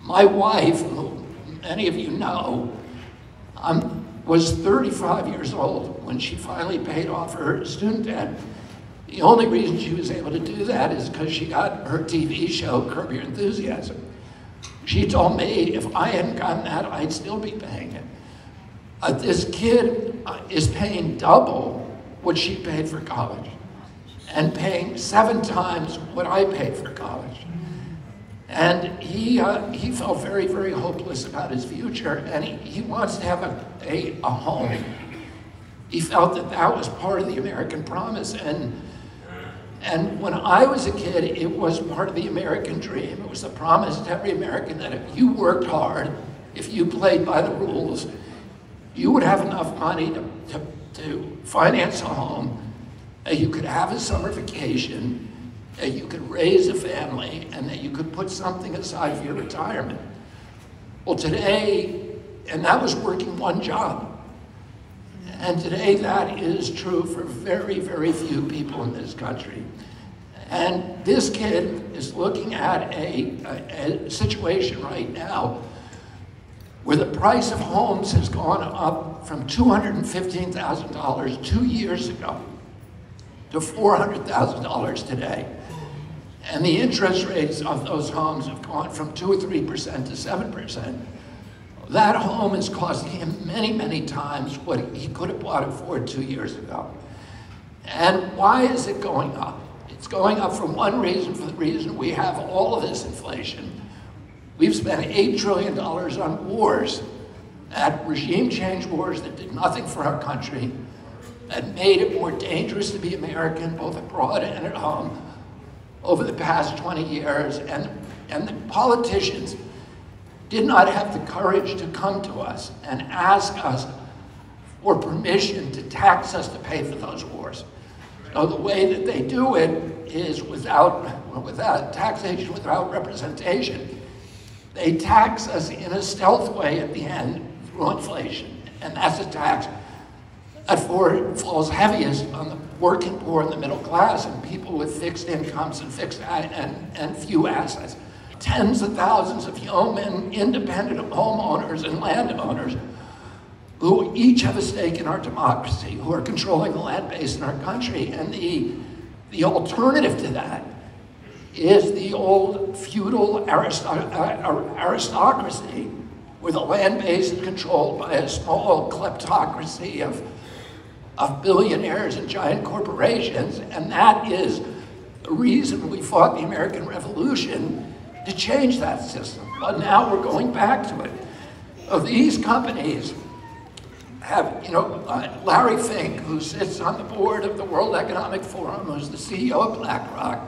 My wife, who many of you know, was 35 years old when she finally paid off her student debt. The only reason she was able to do that is because she got her TV show, Curb Your Enthusiasm. She told me if I hadn't gotten that, I'd still be paying it. This kid is paying double what she paid for college and paying 7 times what I paid for college. And he felt very, very hopeless about his future, and he wants to have a home. He felt that that was part of the American promise, and when I was a kid, it was part of the American dream. It was the promise to every American that if you worked hard, if you played by the rules, you would have enough money to finance a home, that you could have a summer vacation, that you could raise a family, and that you could put something aside for your retirement. Well, today, and that was working one job. And today that is true for very, very few people in this country. And this kid is looking at a situation right now where the price of homes has gone up from $215,000 2 years ago to $400,000 today. And the interest rates of those homes have gone from 2 or 3% to 7%. That home is costing him many, many times what he could have bought it for 2 years ago. And why is it going up? It's going up for one reason, for the reason we have all of this inflation. We've spent $8 trillion on wars, at regime change wars that did nothing for our country, that made it more dangerous to be American, both abroad and at home, over the past 20 years, and the politicians did not have the courage to come to us and ask us for permission to tax us to pay for those wars. So the way that they do it is without taxation, without representation. They tax us in a stealth way at the end through inflation, and that's a tax that falls heaviest on the working poor and the middle class and people with fixed incomes and and few assets. Tens of thousands of young and independent homeowners and landowners who each have a stake in our democracy, who are controlling the land base in our country. And the alternative to that is the old feudal aristocracy, where the land base is controlled by a small kleptocracy of billionaires and giant corporations. And that is the reason we fought the American Revolution, to change that system. But now we're going back to it. So these companies have, Larry Fink, who sits on the board of the World Economic Forum, who's the CEO of BlackRock.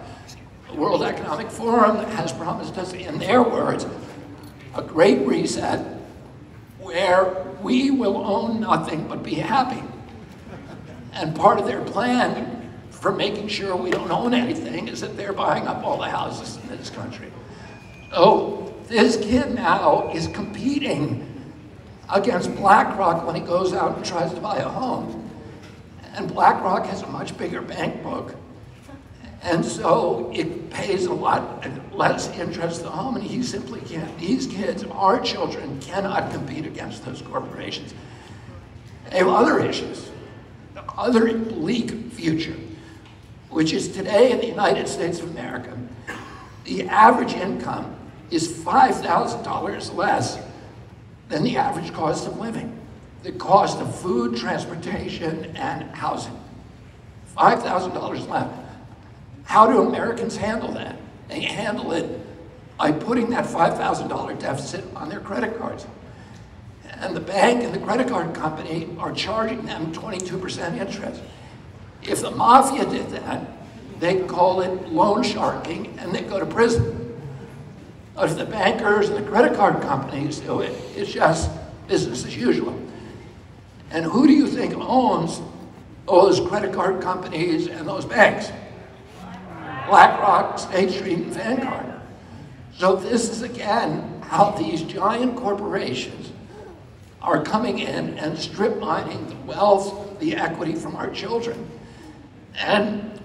The World Economic Forum has promised us, in their words, a great reset where we will own nothing but be happy. And part of their plan for making sure we don't own anything is that they're buying up all the houses in this country. So this kid now is competing against BlackRock when he goes out and tries to buy a home. And BlackRock has a much bigger bank book. And so it pays a lot less interest to the home, and he simply can't. These kids, our children, cannot compete against those corporations. They have other issues, other bleak future, which is today in the United States of America, the average income is $5,000 less than the average cost of living. The cost of food, transportation, and housing. $5,000 less. How do Americans handle that? They handle it by putting that $5,000 deficit on their credit cards. And the bank and the credit card company are charging them 22% interest. If the mafia did that, they'd call it loan sharking and they'd go to prison. But if the bankers and the credit card companies do it, it's just business as usual. And who do you think owns those credit card companies and those banks? BlackRock, State Street, and Vanguard. So this is, again, how these giant corporations are coming in and strip mining the wealth, the equity from our children. And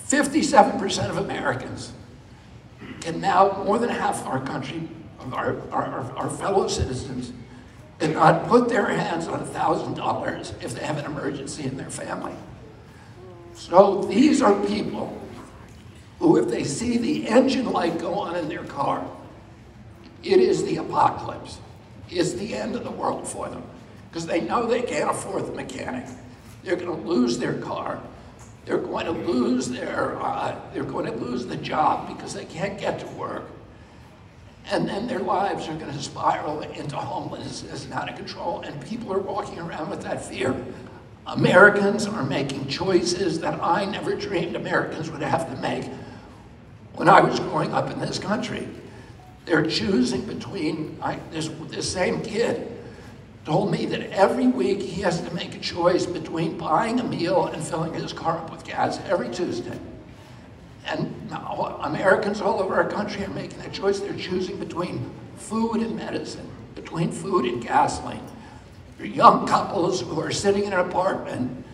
57% of Americans can now, more than half our country, our fellow citizens, cannot put their hands on $1,000 if they have an emergency in their family. So these are people who, if they see the engine light go on in their car, it is the apocalypse. It's the end of the world for them, because they know they can't afford the mechanic. They're going to lose their car. They're going to lose the job because they can't get to work. And then their lives are going to spiral into homelessness and out of control, and people are walking around with that fear. Americans are making choices that I never dreamed Americans would have to make when I was growing up in this country. They're choosing between, this same kid told me that every week he has to make a choice between buying a meal and filling his car up with gas every Tuesday. And now Americans all over our country are making that choice. They're choosing between food and medicine, between food and gasoline. There are young couples who are sitting in an apartment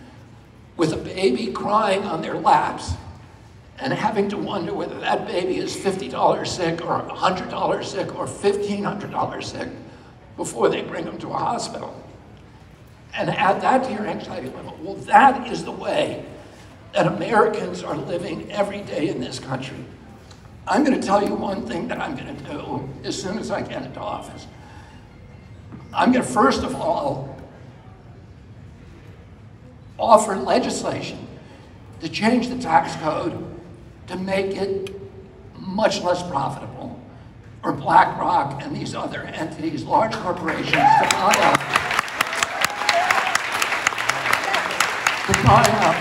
with a baby crying on their laps and having to wonder whether that baby is $50 sick or $100 sick or $1,500 sick before they bring them to a hospital. And add that to your anxiety level. Well, that is the way that Americans are living every day in this country. I'm going to tell you one thing that I'm going to do as soon as I get into office. I'm going to, first of all, offer legislation to change the tax code to make it much less profitable for BlackRock and these other entities, large corporations, to buy up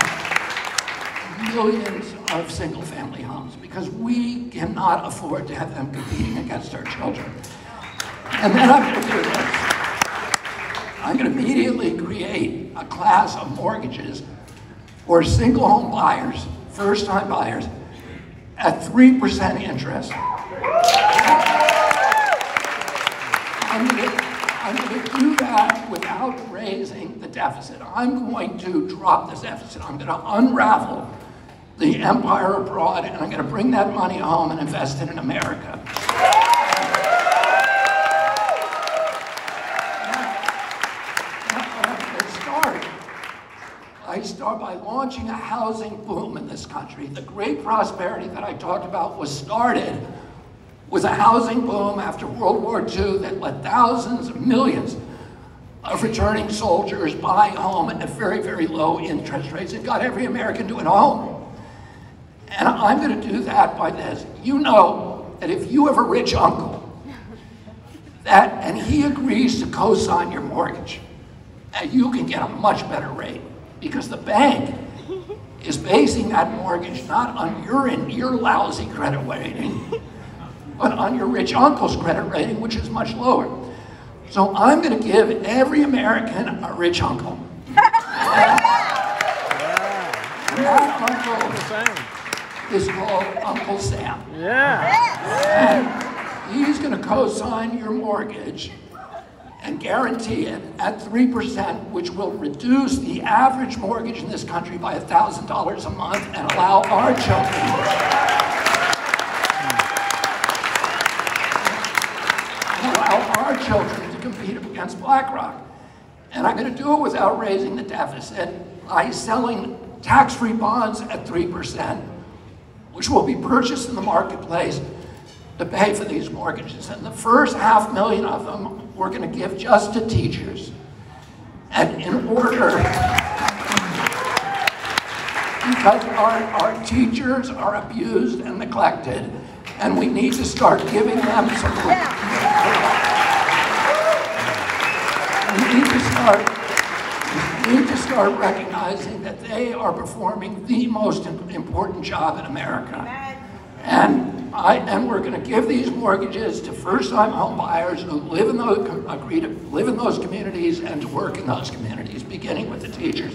millions of single-family homes, because we cannot afford to have them competing against our children. And then I'm going to do this. I'm going to immediately create a class of mortgages for single-home buyers, first-time buyers, at 3% interest. I'm going to do that without raising the deficit. I'm going to drop this deficit. I'm going to unravel the empire abroad, and I'm going to bring that money home and invest it in America. I start by launching a housing boom in this country. The great prosperity that I talked about was started with a housing boom after World War II that let thousands of millions of returning soldiers buy a home at very, very low interest rates. It got every American to a home. And I'm going to do that by this. You know that if you have a rich uncle and he agrees to co-sign your mortgage, you can get a much better rate, because the bank is basing that mortgage not on your lousy credit rating, but on your rich uncle's credit rating, which is much lower. So I'm going to give every American a rich uncle. And that uncle is called Uncle Sam. And he's going to co-sign your mortgage and guarantee it at 3%, which will reduce the average mortgage in this country by $1,000 a month and allow our children to compete against BlackRock. And I'm going to do it without raising the deficit by selling tax-free bonds at 3%, which will be purchased in the marketplace to pay for these mortgages. And the first 500,000 of them we're going to give just to teachers. And in order, because our teachers are abused and neglected, and we need to start giving them some, we need to start recognizing that they are performing the most important job in America. And we're going to give these mortgages to first-time home buyers who live in those, agree to live in those communities and to work in those communities, beginning with the teachers.